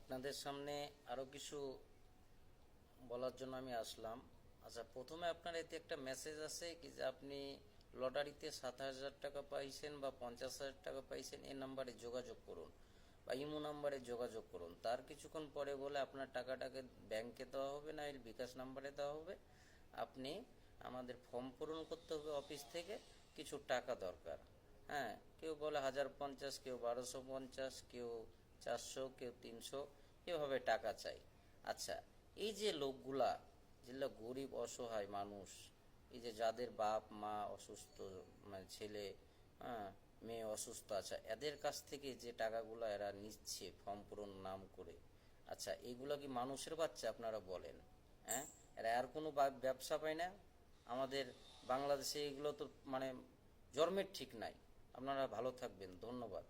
আপনাদের সামনে আরও কিছু বলার জন্য আমি আসলাম। আচ্ছা, প্রথমে আপনার এতে একটা মেসেজ আছে কি যে আপনি লটারিতে 7,000 টাকা পাইছেন বা 50,000 টাকা পাইছেন, এই নাম্বারে যোগাযোগ করুন বা ইমো নাম্বারে যোগাযোগ করুন। তার কিছুক্ষণ পরে বলে আপনার টাকাটাকে ব্যাংকে দেওয়া হবে না এর বিকাশ নাম্বারে দেওয়া হবে। আপনি আমাদের ফর্ম পূরণ করতে হবে অফিস থেকে, কিছু টাকা দরকার। হ্যাঁ, কেউ বলে 1,050, কেউ 1,250, কেউ 400, কেউ 300, এভাবে টাকা চাই। আচ্ছা, এই যে লোকগুলা যেগুলো গরিব অসহায় মানুষ, এই যে যাদের বাপ মা অসুস্থ, মানে ছেলে, হ্যাঁ, মেয়ে অসুস্থ, আচ্ছা এদের কাছ থেকে যে টাকাগুলো এরা নিচ্ছে ফর্ম পূরণ নাম করে, আচ্ছা এইগুলো কি মানুষের বাচ্চা আপনারা বলেন? হ্যাঁ, এরা আর কোনো ব্যবসা পায় না? আমাদের বাংলাদেশে এগুলো তো মানে জন্মের ঠিক নাই। আপনারা ভালো থাকবেন, ধন্যবাদ।